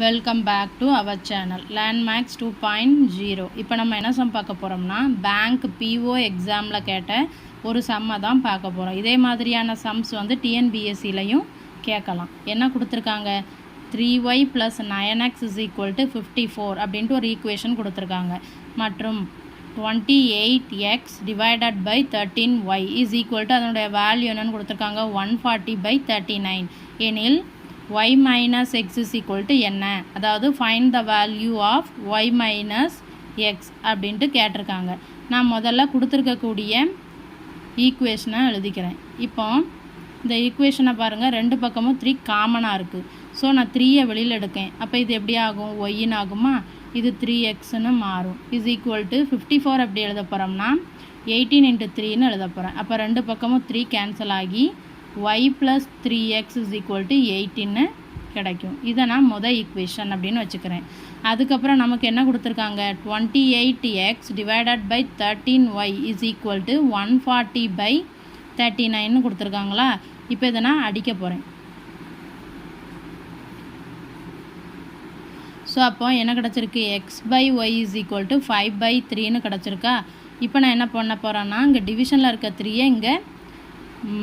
Welcome back to our channel Landmax 2.0. இப்போ நம்ம என்ன சம் பார்க்க போகிறோம்னா பேங்க் பிஓ எக்ஸாமில் கேட்ட ஒரு சம்மை தான் பார்க்க போகிறோம். இதே மாதிரியான சம்ஸ் வந்து டிஎன்பிஎஸ்சிலையும் கேட்கலாம். என்ன கொடுத்துருக்காங்க, 3y + 9x = 54 அப்படின்ட்டு ஒரு ஈக்குவேஷன் கொடுத்துருக்காங்க. மற்றும் 28x / 13y = அதனுடைய வேல்யூ என்னன்னு கொடுத்துருக்காங்க, 140/39 எனில் y minus x = என்ன, அதாவது find the value of y minus x அப்படின்ட்டு கேட்டிருக்காங்க. நான் முதல்ல கொடுத்துருக்கக்கூடிய ஈக்குவேஷனை எழுதிக்கிறேன். இப்போ இந்த ஈக்குவேஷனை பாருங்கள், ரெண்டு பக்கமும் 3 காமனாக இருக்குது. ஸோ நான் 3யை வெளியில் எடுக்கேன். அப்போ இது எப்படி ஆகும், ஒய்ன்னு ஆகுமா, இது 3xன்னு மாறும். = 54 அப்படி எழுத போகிறோம்னா 18 × 3ன்னு எழுத போகிறேன். அப்போ ரெண்டு பக்கமும் 3 கேன்சல் ஆகி y + 3x = 18 கிடைக்கும். இதை நான் ஈக்குவேஷன் அப்படின்னு வச்சுக்கிறேன். அதுக்கப்புறம் நமக்கு என்ன கொடுத்துருக்காங்க, 28x / 13y = 140/39 கொடுத்துருக்காங்களா. இப்போ இதை நான் அடிக்க போகிறேன். ஸோ அப்போ என்ன கிடச்சிருக்கு, x/y = 5/3ன்னு கிடச்சிருக்கா. இப்போ நான் என்ன பண்ண போகிறேன்னா, இங்கே டிவிஷனில் இருக்க 3யை இங்கே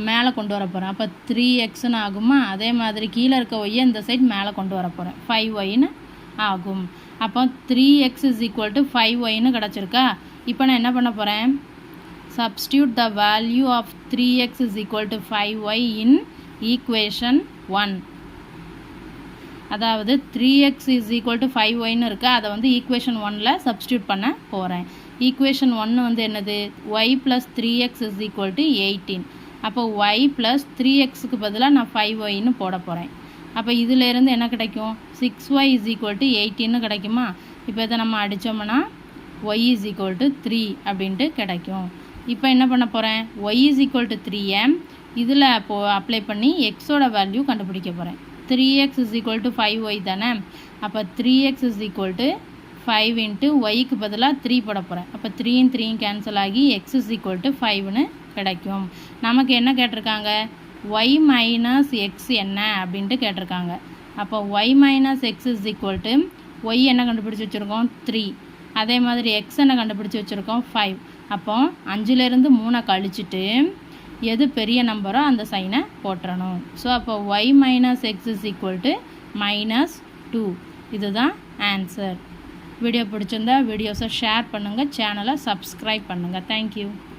மேலே கொண்டு வர போகிறேன். அப்போ 3xன்னு ஆகுமா. அதே மாதிரி கீழே இருக்க ஒய்யை இந்த சைட் மேலே கொண்டு வர போகிறேன், 5yன்னு ஆகும். அப்போ 3x = 5yன்னு கிடச்சிருக்கா. இப்போ நான் என்ன பண்ண போகிறேன், substitute the value of 3x = 5y in equation 1. அதாவது 3x = 5yன்னு இருக்கா, அதை வந்து ஈக்குவேஷன் 1ல் சப்ஸ்டியூட் பண்ண போகிறேன். ஈக்குவேஷன் 1 வந்து என்னது, y + 3x = 18. அப்போ y + 3xக்கு பதிலாக நான் 5yன்னு போட போகிறேன். அப்போ இதிலேருந்து என்ன கிடைக்கும், 6y = 18ன்னு கிடைக்குமா. இப்போ இதை நம்ம அடித்தோம்னா y = 3 அப்படின்ட்டு கிடைக்கும். இப்போ என்ன பண்ண போகிறேன், y = 3யை இதில் அப்ளை பண்ணி எக்ஸோட வேல்யூ கண்டுபிடிக்க போகிறேன். 3x = 5y தானே. அப்போ 3x = 5 × yக்கு பதிலாக 3 போட போகிறேன். அப்போ 3யும் 3யும் கேன்சல் ஆகி x = 5ன்னு கிடைக்கும். நமக்கு என்ன கேட்டிருக்காங்க, y minus x என்ன அப்படின்ட்டு கேட்டிருக்காங்க. அப்போ y minus x = y என்ன கண்டுபிடிச்சி வச்சுருக்கோம், 3. அதே மாதிரி x என்ன கண்டுபிடிச்சி வச்சுருக்கோம், 5. அப்போ 5லேருந்து 3 கழிச்சிட்டு எது பெரிய நம்பரோ அந்த சைனை போட்டுறணும். ஸோ அப்போ y minus x = -2. இதுதான் ஆன்சர். வீடியோ பிடிச்சிருந்தா வீடியோஸை ஷேர் பண்ணுங்கள், சேனலை சப்ஸ்கிரைப் பண்ணுங்கள். தேங்க்யூ.